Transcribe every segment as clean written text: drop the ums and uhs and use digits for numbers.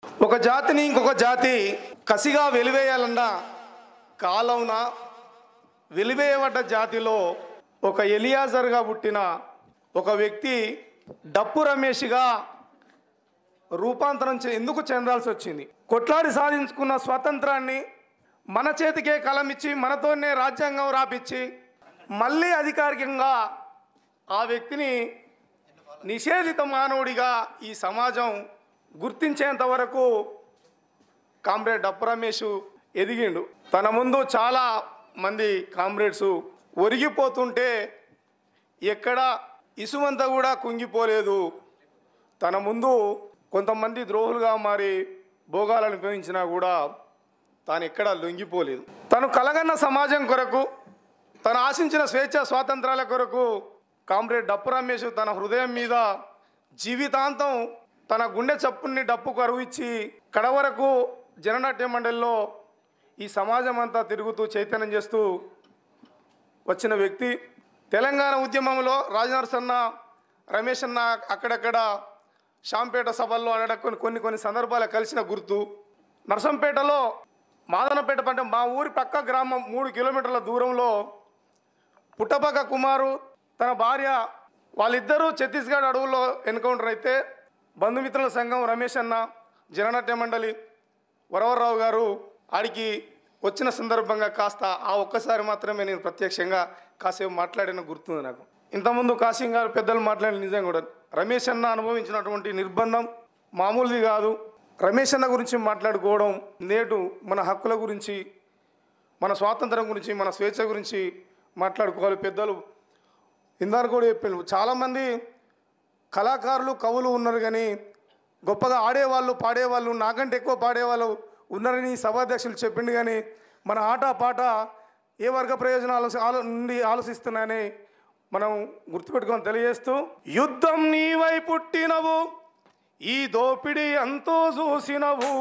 ఒక జాతిని ఇంకొక జాతి కసిగా వెలివేయాలన్నా కాలంన వెలివేయబడ్డ జాతిలో ఒక ఎలియాజర్గా పుట్టిన ఒక వ్యక్తి డప్పు రమేష్గా రూపాంతరం ఎందుకు చెందాల్సి వచ్చింది? కొట్లాడి సాధించుకున్న స్వాతంత్రాన్ని మన చేతికే కలమిచ్చి మనతోనే రాజ్యాంగం రాపిచ్చి మళ్ళీ అధికారికంగా ఆ వ్యక్తిని నిషేధిత మానవుడిగా ఈ సమాజం గుర్తించేంత వరకు కామ్రేడ్ డప్పు రమేష్ ఎదిగిండు. తన ముందు చాలా మంది కామ్రేడ్స్ ఒరిగిపోతుంటే ఎక్కడ ఇసుమంతా కూడా కుంగిపోలేదు. తన ముందు కొంతమంది ద్రోహులుగా మారి భోగాలను అనుభవించినా కూడా తాను ఎక్కడ లొంగిపోలేదు. తను కలగన్న సమాజం కొరకు, తను ఆశించిన స్వేచ్ఛ స్వాతంత్రాల కొరకు కామ్రేడ్ డప్పు రమేష్ తన హృదయం మీద జీవితాంతం తన గుండె చప్పుని డప్పుకు అరువిచ్చి కడవరకు జననాట్య మండలిలో ఈ సమాజం అంతా తిరుగుతూ చైతన్యం చేస్తూ వచ్చిన వ్యక్తి. తెలంగాణ ఉద్యమంలో రాజనరసన్న, రమేష్ అన్న అక్కడక్కడ షాంపేట సభల్లో అడగ కొన్ని సందర్భాలు కలిసిన గుర్తు. నర్సంపేటలో మాదనపేట అంటే మా ఊరి పక్క గ్రామం 3 కిలోమీటర్ల దూరంలో పుట్టపక్క కుమారు తన భార్య వాళ్ళిద్దరూ ఛత్తీస్గఢ్ అడవుల్లో ఎన్కౌంటర్ అయితే బంధుమిత్రుల సంఘం రమేష్ అన్న, జననాట్య మండలి వరవరరావు గారు ఆడికి వచ్చిన సందర్భంగా కాస్త ఆ ఒక్కసారి మాత్రమే నేను ప్రత్యక్షంగా కాసేపు మాట్లాడిన గుర్తుంది నాకు. ఇంతకుముందు కాశీం గారు పెద్దలు మాట్లాడిన నిజం కూడా రమేష్ అన్న అనుభవించినటువంటి నిర్బంధం మామూలుది కాదు. రమేష్ అన్న గురించి మాట్లాడుకోవడం, నేటు మన హక్కుల గురించి, మన స్వాతంత్రం గురించి, మన స్వేచ్ఛ గురించి మాట్లాడుకోవాలి. పెద్దలు ఇందాక కూడా చెప్పారు, చాలామంది కళాకారులు కవులు ఉన్నారు కానీ గొప్పగా ఆడేవాళ్ళు పాడేవాళ్ళు నాకంటే ఎక్కువ పాడేవాళ్ళు ఉన్నారని సభాధ్యక్షులు చెప్పిండు. కానీ మన ఆట పాట ఏ వర్గ ప్రయోజనాలు నుండి ఆలోచిస్తున్నాయని మనం గుర్తుపెట్టుకొని తెలియజేస్తూ, యుద్ధం నీవై పుట్టినవు ఈ దోపిడి అంతో చూసినవు,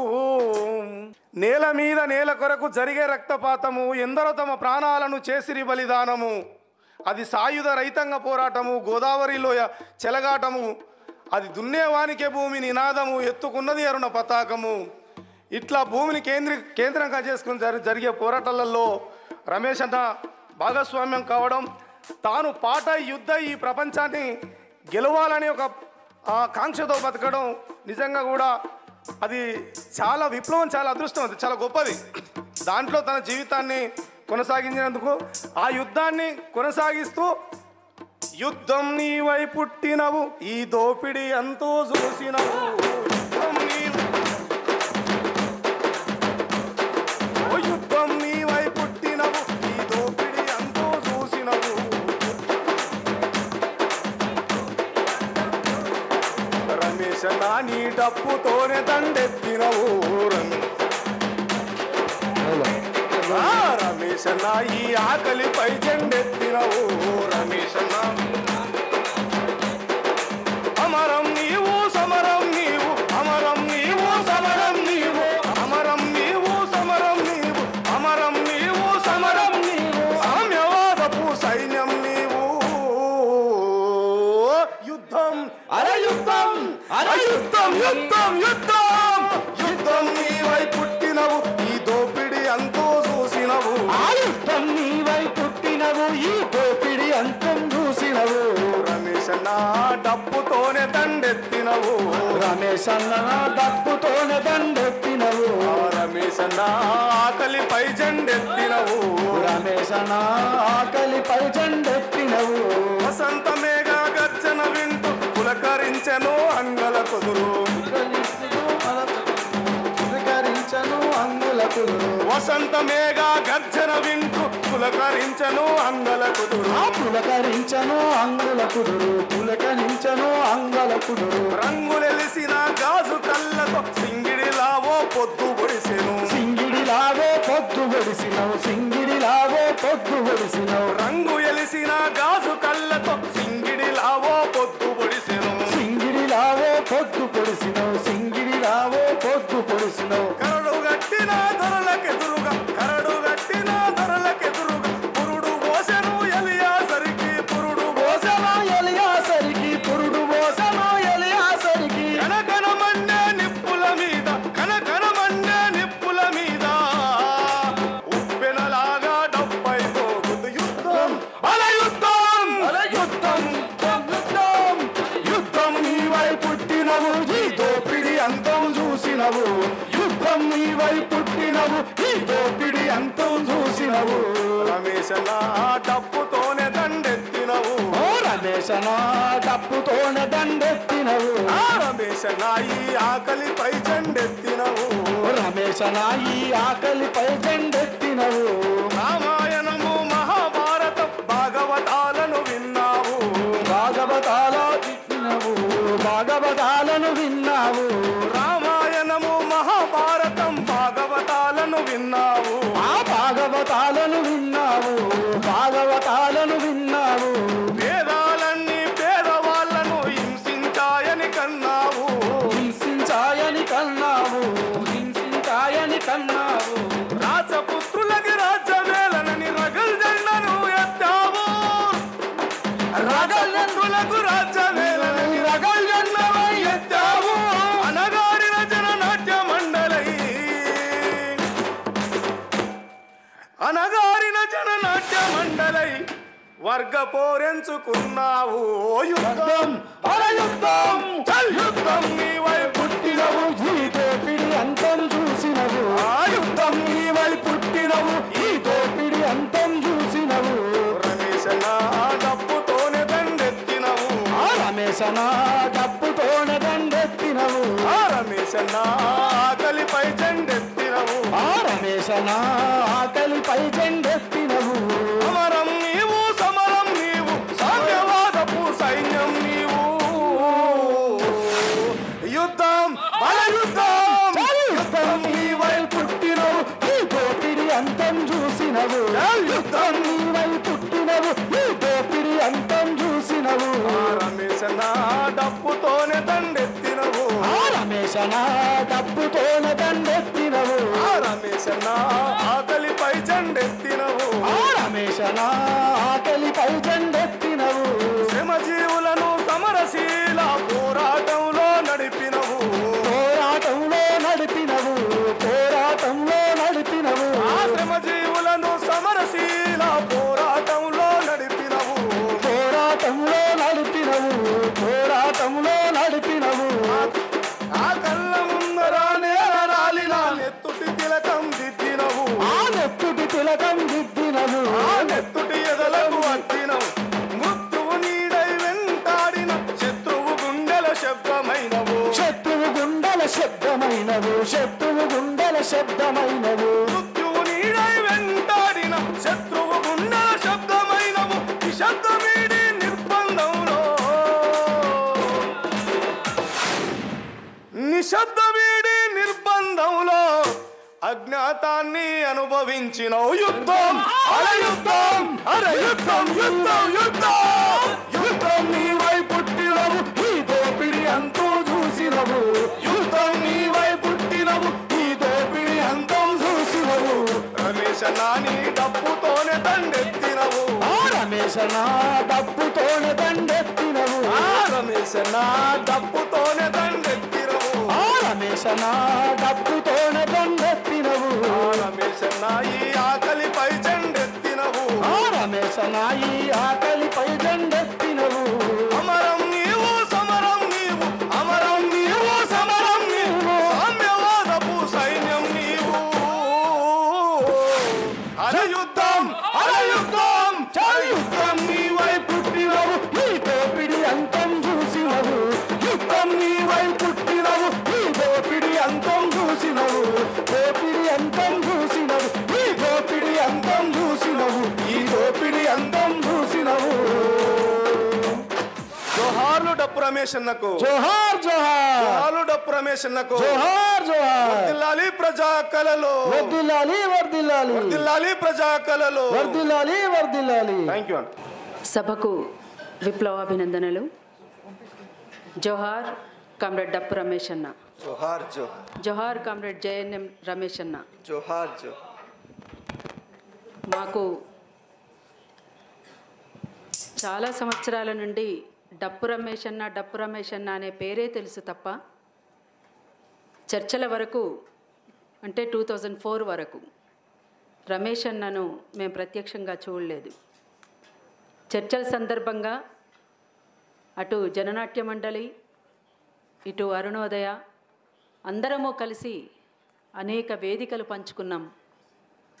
నేల మీద నేల కొరకు జరిగే రక్తపాతము, ఎందరో తమ ప్రాణాలను చేసిరి బలిదానము, అది సాయుధ రైతాంగ పోరాటము, గోదావరిలోయ చెలగాటము, అది దున్నేవానికే భూమి నినాదము, ఎత్తుకున్నది అరుణ పతాకము. ఇట్లా భూమిని కేంద్రంగా చేసుకుని జరిగే పోరాటాలలో రమేష్ అన్న భాగస్వామ్యం కావడం, తాను పాట యుద్ధ ఈ ప్రపంచాన్ని గెలవాలని ఒక కాంక్షతో బతకడం నిజంగా కూడా అది చాలా విప్లవం, చాలా అదృష్టం, అది చాలా గొప్పది. దాంట్లో తన జీవితాన్ని కొనసాగించినందుకు ఆ యుద్ధాన్ని కొనసాగిస్తూ, యుద్ధం నీవై పుట్టినవు ఈ దోపిడి అంతో చూసినవు, యుద్ధం నీవై పుట్టినవు ఈ దోపిడి అంతో చూసినవు, రమేష్ అన్న నీ డప్పుతోనే దండెత్తినవు, రమేష్ అన్న ఈ ఆకలిపై జెండెత్తినవు, రమేష్ అన్న అమరం నీవు సమరం నీవు, అమరం నీవు సమరం నీవు, అమరం నీవు సమరం నీవు, అమరం నీవు సమరం నీవు, సామ్యవాదపు సైన్యం నీవు, యుద్ధం అరయుద్ధం అరయుద్ధం యుద్ధం యుద్ధం, యుద్ధం నీవై పుట్టినవు ఈ దోపిడి అంతో చూసినవు, యుద్ధం నీవై పుట్టినవు ఈ దోపిడి అంతం చూసినవు, రమేష్ అన్న డప్పుతోనే దండెత్తినవు, రమేష్ అన్న డప్పుతోనే దండెత్తినవు, రమేష్ అన్న ఆకలిపై జెండెత్తినవు, రమేష్ అన్న ఆకలిపై జెండెత్తినవు, వసంతమేగా గర్జన వింటూ పులకరించెను అంగల కుదురు, వసంతమేగా గర్జన వింటూ పులకరించెను అంగల కుదురు, పులకరించను అంగుల కుదురు, పులకరించను అంగల కుదురు, రంగులెలిసిన గాజు కళ్ళతో సింగిడిలావో పొద్దు పొడిసెను, సింగిడిలావో పొద్దు పొడిసినవు, సింగిడిలావో పొద్దు పొడిసినవు, రంగు ఎలిసిన గాజు కళ్ళతో సింగిడిలావో పొద్దు పొడిసెను, సింగిడిలావో పొద్దు పొడిసినవు, సింగిడిలావో పొద్దు పొడిసినవు, కరడు గట్టిన ధరలకెదురుగా, కరడు గట్టిన ధరలకెదురుగా, పురుడు పోసెను ఎలియాసరికి, పురుడు పోసెను ఎలియాసరికి, పురుడు పోసెను ఎలియాసరికి, కనకనమన్నే నిప్పుల మీద చూసినవు యుద్ధం నీవై పుట్టినవు ఈ దోపిడి అంతం చూసినవు రమేశన్న డప్పుతోనే దండెత్తినవు ఓ రమేశనా డప్పుతోనే దండెత్తినవు రమేశన్న ఈ ఆకలిపై జెండెత్తినవు రమేశనా ఈ ఆకలిపై జెండెత్తినవు రామాయణము మహాభారతం భాగవతాలను విన్నావు భాగవతాలను విన్నావు రామాయణము మహాభారతం భాగవతాలను విన్నావు ఆ భాగవతాలను విన్నావు వేదాలన్నీ పేదవాళ్లను హింసించాయని కన్నావు రాజపుత్రులకి రాజ్యమేలనని రగల్ జెండను ఎత్తావు రాజపుత్రులకు రాజ్యమేలనని రగల్ జెండను ఎత్తావు అనగారిన జననాట్య మండలై వర్గ పోరెంచుకున్నావు యుద్ధం యుద్ధం నీవై పుట్టినవు ఈ దోపిడి అంతం చూసినవు యుద్ధం నీవై పుట్టినవు ఈ దోపిడి అంతం చూసినవు రమేశన్న డప్పుతోనే దండెత్తినవు రమేశనా డప్పుతోనే దండెత్తినవు రమేశన్న ఆకలిపై జెండెత్తినవు రమేశనా ఆకలిపై జెండెత్తినవు సమరం నీవు సామ్యవాదపు సైన్యం నీవు యుద్ధం నీవై పుట్టినవు ఈ దోపిడి అంతం చూసినవు యుద్ధం నీవై పుట్టినవు ఈ దోపిడి అంతం చూసినవు రమేశన్న డప్పుతోనే దండెత్తినవు రమేశనా డప్పుతోనే దండెత్తినవు రమేశన్న ఆకలిపై జెండెత్తినవు రమేశనా ఆకలిపై జెండెత్తినవు శ్రమజీవులను సమరశీల పోరాటంలో నడిపినవు శ్రమజీవులను సమరశీల పోరాటంలో నడిపినవు ఆ కళ్ళ ముందర నేల రాలిన నెత్తుటి తిలకం దిద్దినవు నెత్తుటి ఎదలకు అద్దినవు మృత్యువు నీడై వెంటాడిన శత్రువు గుండెల శబ్దమైనవు మృత్యువు నీడై వెంటాడిన శత్రువు గుండెల శబ్దమైనవు ఈ శబ్దమీడి నిర్బంధంలో అజ్ఞాతాన్ని అనుభవించినవు యుద్ధం నీవై పుట్టినవు ఈ దోపిడి అంతం చూసినవు రమేశన్న నీ డప్పుతోనే దండెత్తినవు రమేశనా డప్పుతోనే దండెత్తినవు రమేశన్న డప్పుతోనే దండెత్తినవు రమేశనా డప్పుతోనే దండెత్తినవు రమేశన్న ఈ ఆకలిపై జెండెత్తినవు రమేశనా ఈ ఆకలిపై జెండెత్తినవు అమరం నీవు సమరం నీవు సామ్యవాదపు సైన్యం నీవు యుద్ధం నీవై పుట్టినవు ఈ దోపిడి అంతం చూసినవు జోహార్లు డప్పు రమేష్ అన్నకు జోహార్ జోహార్ జోహార్లు డప్పు రమేష్ అన్నకు జోహార్ జోహార్ వర్ధిల్లాలి ప్రజా కళలో వర్ధిల్లాలి వర్ధిల్లాలి వర్ధిల్లాలి ప్రజా కళలో వర్ధిల్లాలి వర్ధిల్లాలి థ్యాంక్ యూ సభకు విప్లవాభినందనలు. జోహార్ కామ్రేడ్ డప్పు రమేష్ అన్న. జోహార్ జోహార్ జోహార్ కామ్రేడ్ జేఎన్ఎం రమేష్ అన్న. జోహార్ జోహార్. మాకు చాలా సంవత్సరాల నుండి డప్పు రమేష్ అన్న అనే పేరే తెలుసు తప్ప చర్చల వరకు అంటే 2004 వరకు రమేష్ అన్నను మేము ప్రత్యక్షంగా చూడలేదు. చర్చల సందర్భంగా అటు జననాట్య మండలి, ఇటు అరుణోదయ అందరము కలిసి అనేక వేదికలు పంచుకున్నాం.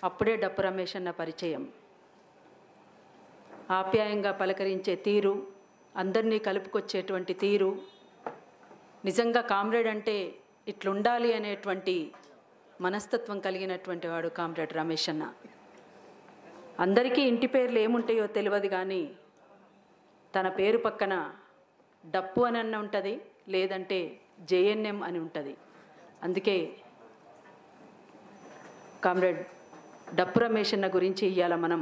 అప్పుడే డప్పు రమేష్ అన్న పరిచయం. ఆప్యాయంగా పలకరించే తీరు, అందరినీ కలుపుకొచ్చేటువంటి తీరు, నిజంగా కామ్రేడ్ అంటే ఇట్లుండాలి అనేటువంటి మనస్తత్వం కలిగినటువంటి వాడు కామ్రేడ్ రమేష్ అన్న. అందరికీ ఇంటి పేర్లు ఏముంటాయో తెలియదు, కానీ తన పేరు పక్కన డప్పు అని అన్న ఉంటుంది, లేదంటే జేఎన్ఎం అని ఉంటుంది. అందుకే కామ్రేడ్ డప్పు రమేష్ అన్న గురించి ఇవాళ మనం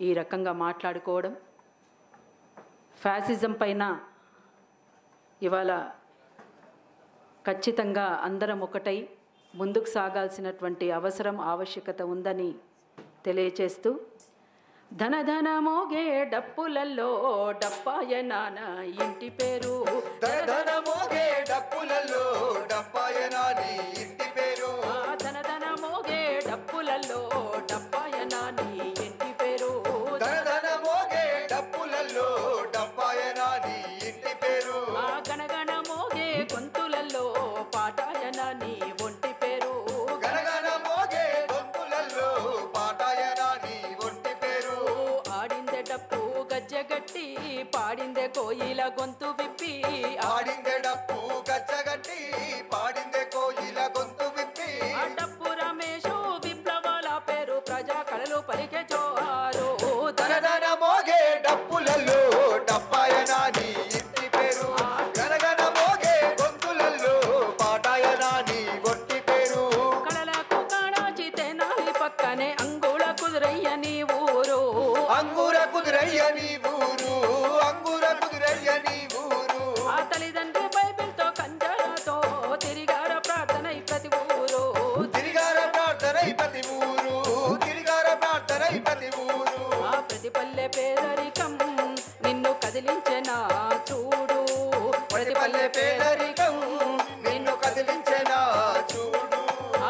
ఈ రకంగా మాట్లాడుకోవడం, ఫ్యాసిజం పైన ఇవాళ ఖచ్చితంగా అందరం ఒకటై ముందుకు సాగాల్సినటువంటి అవసరం, ఆవశ్యకత ఉందని తెలియచేస్తూ, ధన ధన మోగే డప్పులల్లో డప్పాయన ఇంటి పేరు, ధన ధన మోగే డప్పులలో డప్పాయన నీ ఇంటి పేరు, ధన ధన మోగే డప్పులల్లో డప్పాయన నీ ఇంటి పేరు, ధన ధన మోగే డప్పులలో డప్పాయన నీ ఇంటి పేరు, గణగణ మోగే గొంతులలో పాటాయన నీ ఒంటి పేరు, గణగణ మోగే గొంతులలో పాటాయన నీ ఒంటి పేరు, ఆడిందే డప్పు గజ్జగట్టి పాడిందే కోయిల గొంతు విప్పి, ఆడిందే డప్పు గచ్చగట్టి పాడిందే కోయిల గొంతు విప్పి, ఆ డప్పు రమేషు విప్లవాల పేరు, ప్రజా కళలు పలికే జోహారు, ధన ధన మోగే డప్పులలో డప్పాయన నీ ఇంటి పేరు, గణగణ మోగే గొంతులలో పాటాయన నీ ఒంటి పేరు, కళలకు కాణాచి తెనాలి పక్కనే అంగుళ కుదురయ్య నీ ఊరు, అంగుర కుదురయ్య నీ ఊరు, అంగుర కుదురయ్య నీ ఊరు, ఆ తల్లిదండ్రి బైబిల్తో కంజాలతో తిరిగార ప్రార్థనై ప్రతి ఊరు, తిరిగార ప్రార్థనై ప్రతి ఊరు, తిరిగార ప్రార్థనై ప్రతి ఊరు, ఆ ప్రతి పల్లె పేదరికం నిన్ను కదిలించెనా చూడు, ప్రతి పల్లె పేదరికం నిన్ను కదిలించెనా చూడు,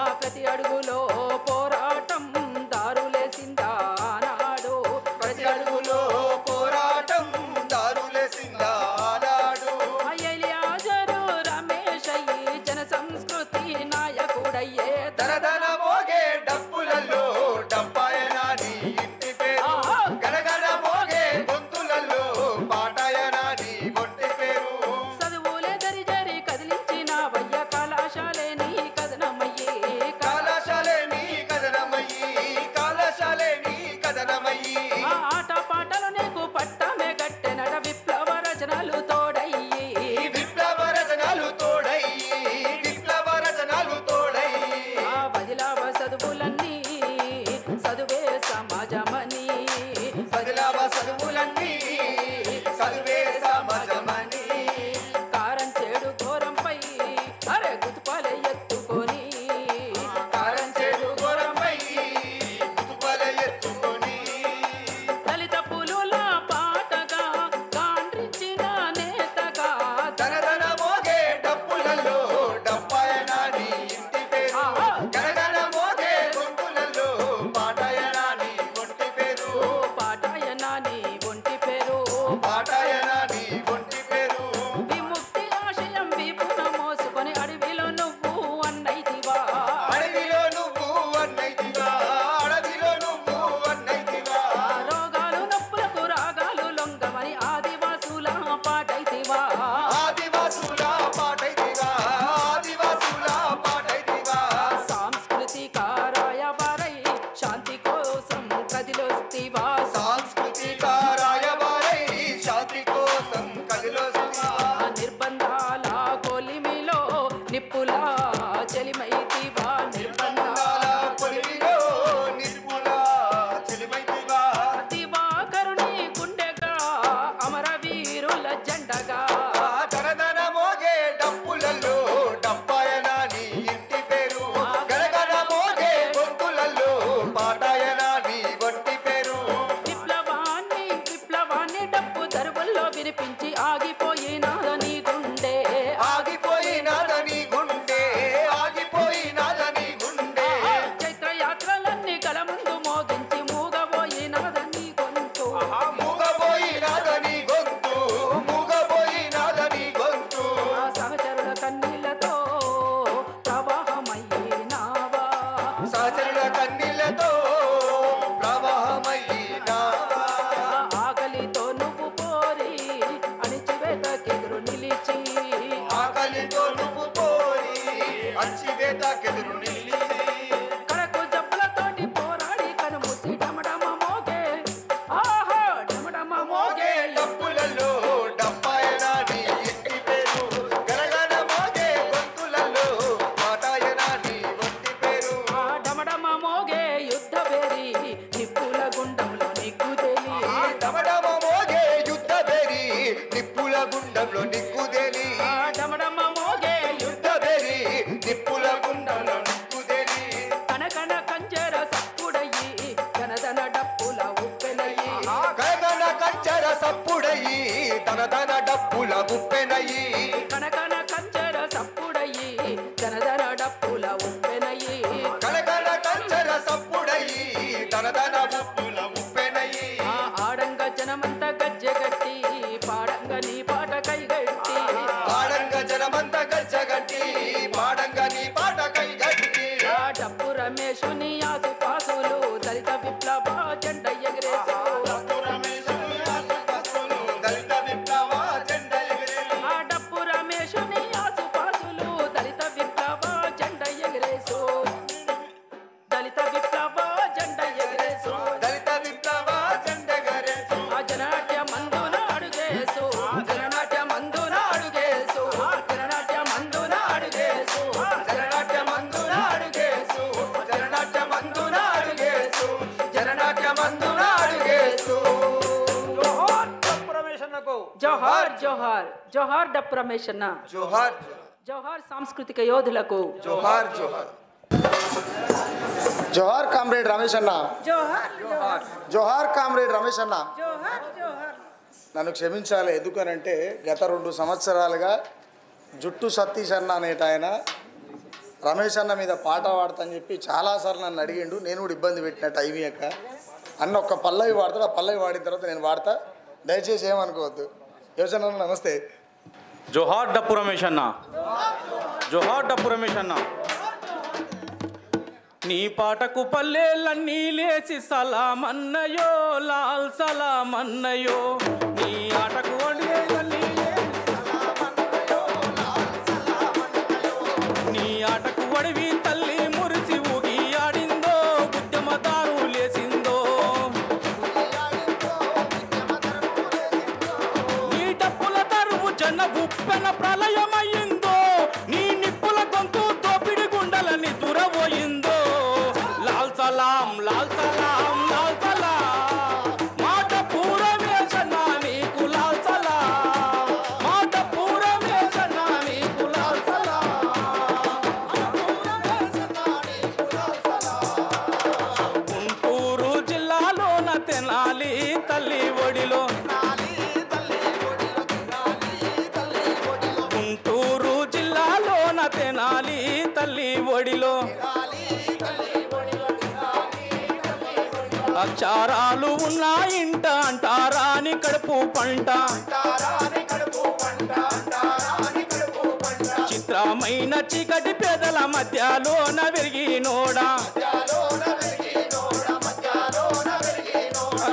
ఆ ప్రతి అడుగులో పోరాటం దారులేసిందా నాడు, ప్రతి అడుగులో పోరాటం దారులేసిందా నాడు, ఎలియాజరు రమేష్ అయ్యి జన సంస్కృతి నాయకుడయ్యే, ధన ధన మోగే డప్పులలో డప్పాయన నీ ఇంటి పేరు, గణగణ మోగే గొంతులలో పాటాయన నీ ఒంటి పేరు, చదువులే దరి జరి కదిలించిన వయ్య కళాశాలే నీ కథనమయ్యి, కళాశాలే నీ కథనమయ్యి, కళాశాలే నీ కథనమయ్యి, ఆ ఆట పాటలు నీకు పట్టమే గట్టెనట విప్లవ రచనలు తోడయ్యి, ఈ విప్లవ రచనలు తోడయ్యి, విప్లవ రచనలు తోడయ్యి, ఆ వదిలా సహచరుల కన్నీళ్లతో ప్రవాహమైనా ఆకలితో నువ్వు పోరి అణిచివేతకెదురు నిలిచి ఆకలితో నువ్వు పోరి అణిచివేతకెదురు నిలిచి కడకు జబ్బులతోటి పోరాడి కనుమూసి డమడమ మోగే ఆహా డమడమ మోగే డప్పులలో డప్పాయనా నీ ఇంటి పేరు గరగన మోగే గొంతులలో పాటాయనా నీ ఒంటి పేరు ఆ డమడమ మోగే యుద్ధ బేరి నిప్పుల గుండంలో నిగ్గుదేలి డమడమ మోగే యుద్ధ బేరి నిప్పుల గుండంలో నిగ్గుదేలి ఆ డమడమ మోగే యుద్ధ బేరి నిప్పుల గుండంలో నిగ్గుదేలి కనకన కంజర సప్పుడయ్యి ధనధన డప్పుల ఉప్పెనయ్యి కనకన కంచర సప్పుడయి తనదన డప్పుల గుప్పెనయి కనకన కంజర సప్పుడయ్యి ధనధన డప్పుల ఉప్పెనయ్యి కనకన కంచర సప్పుడయి తనదన డప్పుల గుప్పెనయి ఆ ఆడంగ జనమంత గజ్జెగట్టి పాడంగ నీ పాట కైగట్టి పాడంగ జనమంత గజ్జగట్టి పాడంగ నీ పాట కైగట్టి ఆ డప్పు రమేశుని ఆసుపాసులు దళిత విప్లవ జెండ ఎగరేసు దళిత విప్లవ జెండా ఎగిరేసి ఆ డప్పు రమేశుని ఆసుపాసులు దళిత విప్లవ జెండ ఎగరేసు దళిత విప్లవ జెండ ఎగరేసు దళిత విప్లవ జెండా ఎగరేసి ఆ జననాట్య మందున అడుగేసు జననాట్య మందున అడుగేసు జననాట్య మందున అడుగేసు జననాట్య మందున అడుగేసు జననాట్య మందున అడుగేసు జననాట్య మందున అడుగేసు జోహార్ జోహార్ జోహార్ డప్పు రమేశన్న జోహార్ జోహార్ సాంస్కృతిక యోధులకు జోహార్ జోహార్ జోహార్ కామ్రేడ్ రమేష్ అన్న జోహార్ కామ్రేడ్ రమేష్ అన్న నన్ను క్షమించాలి ఎందుకనంటే గత 2 సంవత్సరాలుగా జుట్టు సతీష్ అన్న అనేట ఆయన రమేష్ అన్న మీద పాట పాడతాని చెప్పి చాలాసార్లు నన్ను అడిగిండు. నేను కూడా ఇబ్బంది పెట్టిన టైం యొక్క అన్న ఒక్క పల్లవి వాడతాడు, ఆ పల్లవి వాడిన తర్వాత నేను వాడతా, దయచేసి ఏమనుకోవద్దు. యోచన నమస్తే. జోహార్ డప్పు రమేష్ అన్న, జోహార్ డప్పు రమేష్ అన్న. నీ పాటకు పల్లెలన్నీ లేచి సలామన్నయో లాల్ సలామన్నయో, నీ ఆటకు పల్లెలన్నీ నీ ఆటకు వడివి తల్లి మురిసి ఊగి ఆడిందో, ఉద్యమదారు లేసిందో. నీ డప్పుల దరువు జన ఉప్పెన ప్రళయమయ్యిందో, నీ నిప్పుల గొంతు తోపిడి గుండలని దురబోయిందో. లాల్ సలాం లాల్ సలాం లాల్ సలాం, మాట పూరమేశన్న నీకు లాల్ సలాం, మాట పూరమేశన్న నీకు లాల్ సలాం. గుంటూరు జిల్లాలోన తెనాలి తల్లి ఒడిలో, గుంటూరు జిల్లాలోన తెనాలి తల్లి ఒడిలో అక్షరాలు ఉన్న ఇంట అంటారాని కడుపు పంట, చిత్రమైన చీకటి పేదల మధ్యలోన విరిగినోడా,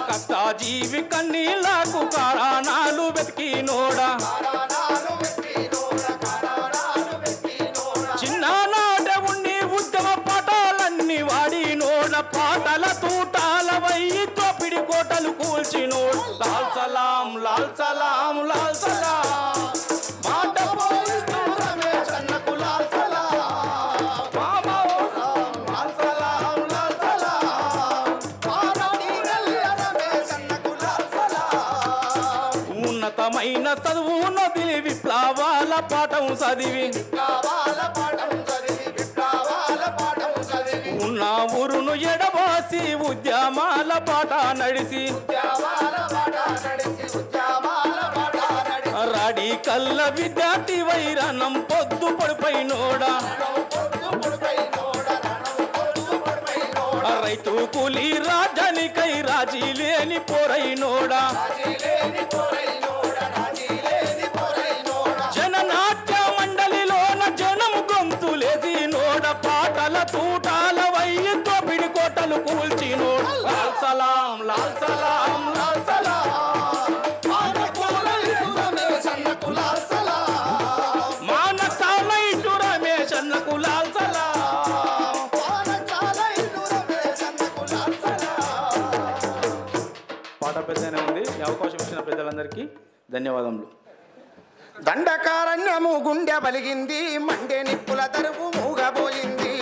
కష్టాజీవి కన్నీళ్లకు కారణాలు వెతికినోడా. చిన్ననాట ఉండి ఉద్యమ పాఠాలన్నీ వాడినోడ, పాటల తూటాల వయ్యి తోపిడి కోటలు కూల్చినోడు. లాల్ సలాం లాల్ సలాం లాల్ సలాం, మాట పోయిస్తూ రమేష్ అన్నకు లాల్ సలాం. మామ ఓ లాల్ సలాం లాల్ సలాం, పారాడి వెళ్ళ రమేష్ అన్నకు లాల్ సలాం. ఉన్నతమైన చదువు నదిలి విప్లవాల పాఠం చదివి, ఉన్న ఊరును ఎడబాసి ఉద్యమాల పాట నడిసి, రాడి కల్ల విద్యార్థి వైరానం పొద్దు పడిపోయినోడా, రైతు కూలి రాజానికై రాజీ లేని పోరైనోడా. జననాట్య మండలిలోన జనం గొంతులేసి నోడ, పాటల తూటాల వయ్యి కొండలు కూల్చినోడు లాల్ సలాం లాల్ సలాం లాల్ సలాం మానసాల ఇటు రమేష్ అన్నకు లాల్ సలాం. పాట పెద్దనే ఉంది. ఈ అవకాశం ఇచ్చిన పెద్దలందరికీ ధన్యవాదములు. దండకారణ్యము గుండె బలిగింది, మండే నిప్పుల తరువు మూగబోయింది.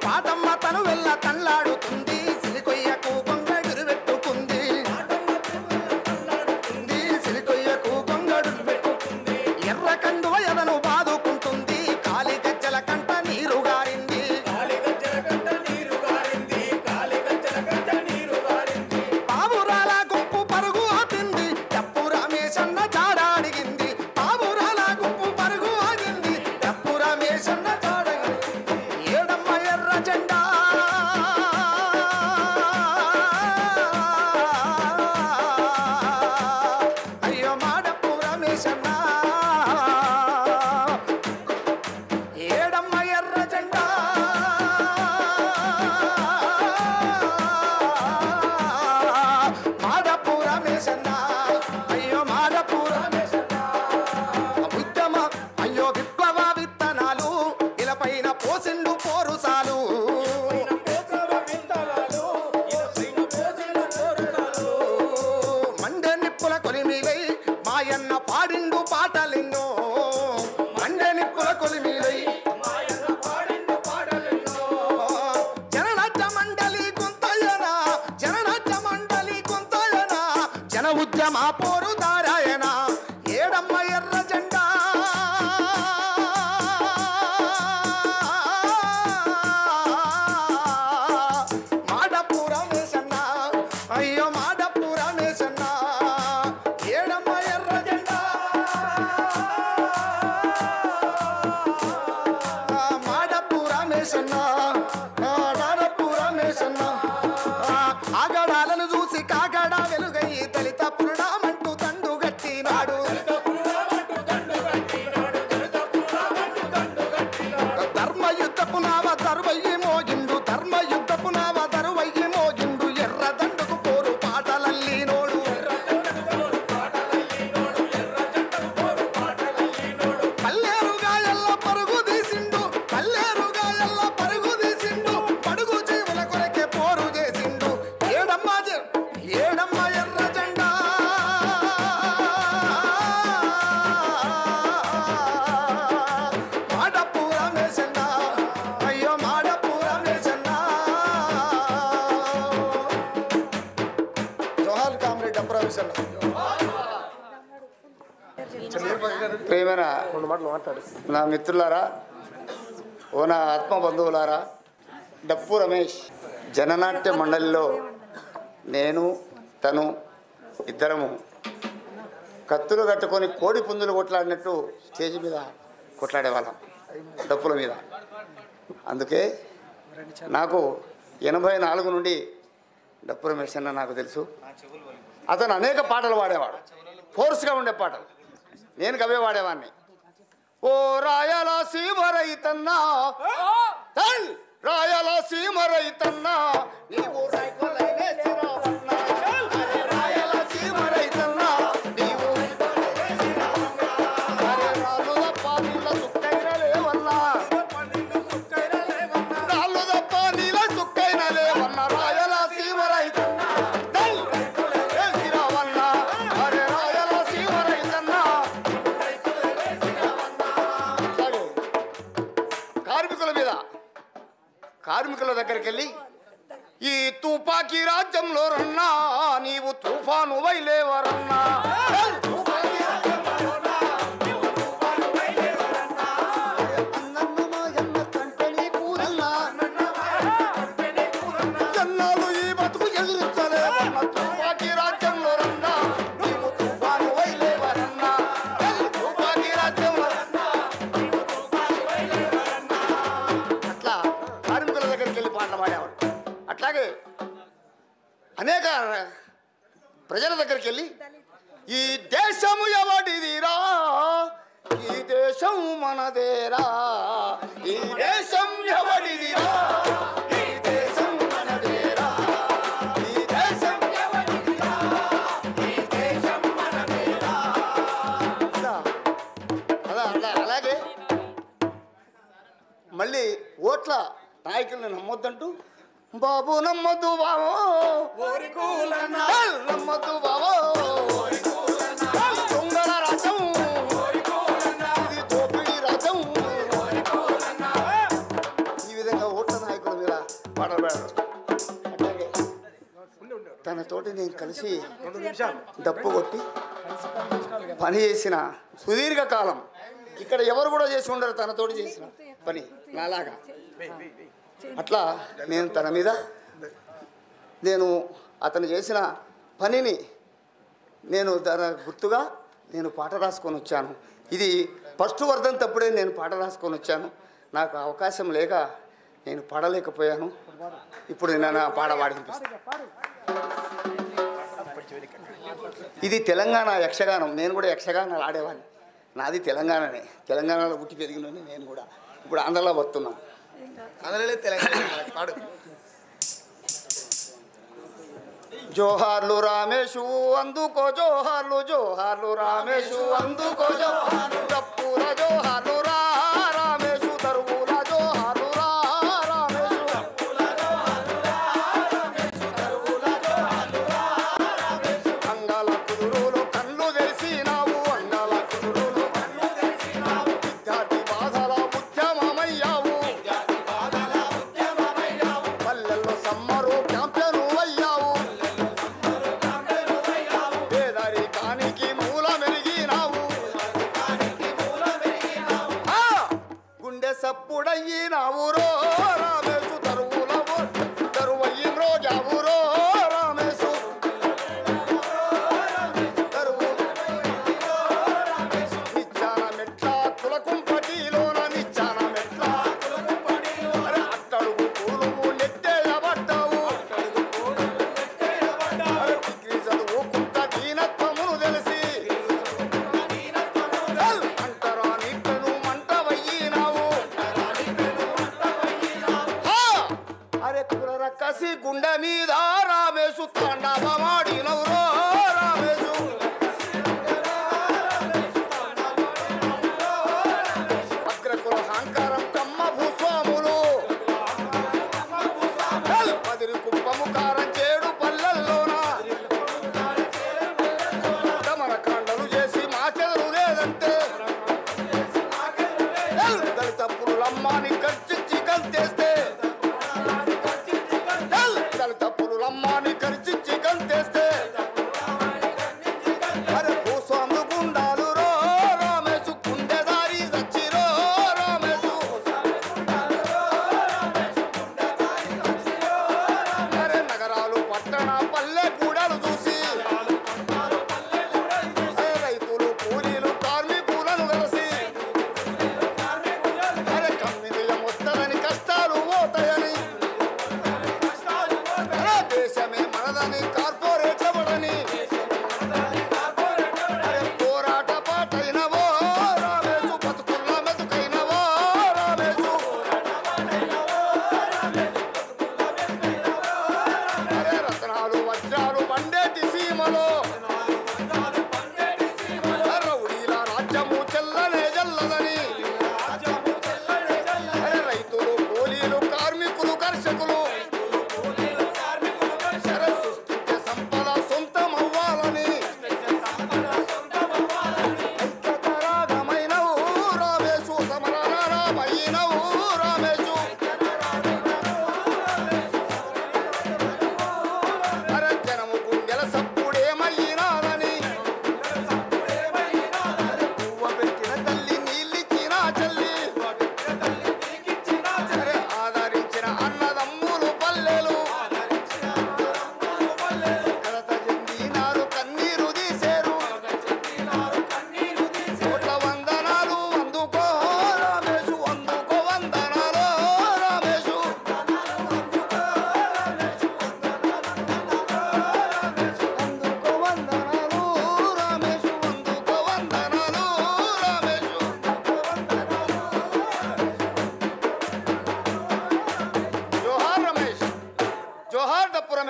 పాతమ్మ తను వెళ్ళ తల్లాడుతుంది, సిలికొయ్యకు కొంగడురు పెట్టుకుంది. సిలికొయ్యకు కొంగడురు పెట్టుకుంది. ఎర్ర కండువ ఎదను బాదుకుంటుంది, కాలి గజ్జల కంట నీరు గారింది. పావురాల గుంపు పరుగు ఆగింది, డప్పు రమేశన్న జాడ అడిగింది. పావురాల గుంపు పరుగు ఆగింది, డప్పు రమేశన్న జాడ అడిగింది. ఏడమ్మ ఎర్ర జెండా అయ్యో మా డప్పు రమేశన్న. ఏడమ్మ ఎర్ర జెండా మాడపు రమేశన్న. అయ్యో మాడపు రమేశన్న. ఉద్యమ అయ్యో విప్లవ విత్తనాలు ఇలపైన పోసిండు పోరుసాలు. మండే నిప్పుల కొలిమిలై మాయన్న పాడిండు పాటలెన్నో. మండే నిప్పుల కొలిమిలై జననాట్య మండలి కొంతయన, జననాట్య మండలి కొంతయన, జన ఉద్యమ పోరు దారాయన. ఏడమ్మ ఎర్ర జెండా మాడపు రమేశన్న. అయ్యో మాడపు రమేశన్న. ఏడమ్మ ఎర్ర జెండా మాడపు రమేశన్న. మాడపు రమేశన్న. ఆగడాలను చూసి కాగడ వెలుగై దళిత పురుడామంటూ దండు గట్టినాడు. ధర్మయుద్ధపు నావ దరువయ్యి మోగిండు, ధర్మయుద్ధపు నావ దరువయ్యి మోగిండు. ఎర్ర దండుకు పోరు పాటలల్లినోడు. పల్లేరుగా ఎల్ల పరుగు తీసిండు, పల్లేరుగా ఎల్ల పరుగు తీసిండు. పడుగు జీవుల కొరకే పోరు చేసిండు. ఏడమ్మ ఎర్ర జెండా మాడపు రమేశన్న. అయ్యో మాడపు రమేశన్న. జోహార్ కామ్రేడ్ డప్పు రమేశన్న. ప్రేమైన నా మిత్రులారా, ఓ నా ఆత్మ బంధువులారా, డప్పు రమేష్ జననాట్య మండలిలో నేను తను ఇద్దరము కత్తులు కట్టుకొని కోడి పుంజులు కొట్లాడినట్టు స్టేజ్ మీద కొట్లాడేవాళ్ళం డప్పుల మీద. అందుకే నాకు 84 నుండి డప్పు రమేష్ అన్న నాకు తెలుసు. అతను అనేక పాటలు పాడేవాడు, ఫోర్స్గా ఉండే పాటలు. నేను కవే వాడేవాడిని. ఓ రాయలసీమ రైతన్నా, రాయలసీమ రైతన్నా, నీవు రైతులైనే చిరావన్నా. రాయలసీమ రైతన్నా, నీవు రాళ్ళు తప్ప నీళ్ళ సుక్కైన లేవన్నా. రాళ్ళు తప్ప నీళ్ళ సుక్కైన లేవన్నా. రాయలసీమ రైతన్నా చిరావన్నా. అరే రాయలసీమ రైతన్నా. కార్మికుల మీద, కార్మికుల దగ్గరికి వెళ్ళి ఈ తుపాకీ రాజ్యంలో రన్నా నీవు తుఫాను వైలేవరన్నా. జన్నాలు ఈ బతుకు ఎదుర్చలేవన్నా. తుపాకీ రాజ్యంలో రన్నా నీవు తుఫాను వైలేవరన్నా. తుపాకీ రాజ్యంలో అట్లా కార్మికుల దగ్గరికి వెళ్ళి పాటలు పాడేవాడు. అట్లాగే అనేక ప్రజల దగ్గరికి వెళ్ళి ఈ దేశము ఎవడిదిరా, ఈ దేశ దేశం మనదేరా ఈ దేశం ఎవరిదిరా ఈ దేశం మనదేరా ఈ దేశం ఎవరిదిరా ఈ దేశం మనదేరా అలాగే మళ్ళీ ఓట్ల నాయకుల్ని నమ్మొద్దంటూ బాబు నమ్మొద్దు బావో నమ్మొద్దు బావో దొంగల రాజ్యం ఇది దోపిడీ రాజ్యం ఈ విధంగా ఓట్ల నాయకుల మీద పాడబడారు. అట్లాగే తనతోటి నేను కలిసి డప్పు కొట్టి పని చేసిన సుదీర్ఘ కాలం ఇక్కడ ఎవరు కూడా చేసి ఉండరు తనతోటి చేసిన పని నాలాగా. అట్లా నేను తన మీద నేను అతను చేసిన పనిని నేను తన గుర్తుగా నేను పాట రాసుకొని వచ్చాను. ఇది ఫస్ట్ వర్ధంతప్పుడే నేను పాట రాసుకొని వచ్చాను. నాకు అవకాశం లేక నేను పాడలేకపోయాను. ఇప్పుడు నేను ఆ పాట పాడిపిస్తాను. ఇది తెలంగాణ యక్షగానం. నేను కూడా యక్షగానాలు ఆడేవాడిని. నాది తెలంగాణనే. తెలంగాణలో పుట్టి పెరిగినోని నేను కూడా. ఇప్పుడు ఆంధ్రలో వస్తున్నాను. జోహార్లు రామేశు అందుకో జోహార్లు జోహార్లు రామేశు అందుకో జోహార్లు డప్పుల జోహార్లు రా రామేశు తరువుల జోహార్లు రా రామేశు అంగల కుదురులు కళ్ళు తెరిసినావు అంగల కుదురులు విద్యార్థి బాధల ఉద్యమమయ్యావు పల్లెల్లో సమ్మరు క్యాంపెను అయ్యావు పేదరికానికి మూల మెరిగినావు గుండె సప్పుడయ్యినావు రో రామేశు తరువయ్యి రోజావు రో రామేశు నిచ్చాన మెట్ల కులకుంపటిలోన నిచ్చాన మెట్ల అట్టడుగు పూలువు నెట్టేయబడ్డావు డిగ్రీ చదువుకుంట దీనత్వమును తెలిసి అంటరా నిట్టను మంటవయ్యినావు అరే కుల రక్కసి గుండె మీద రామేశు తాండవమాడినవు రో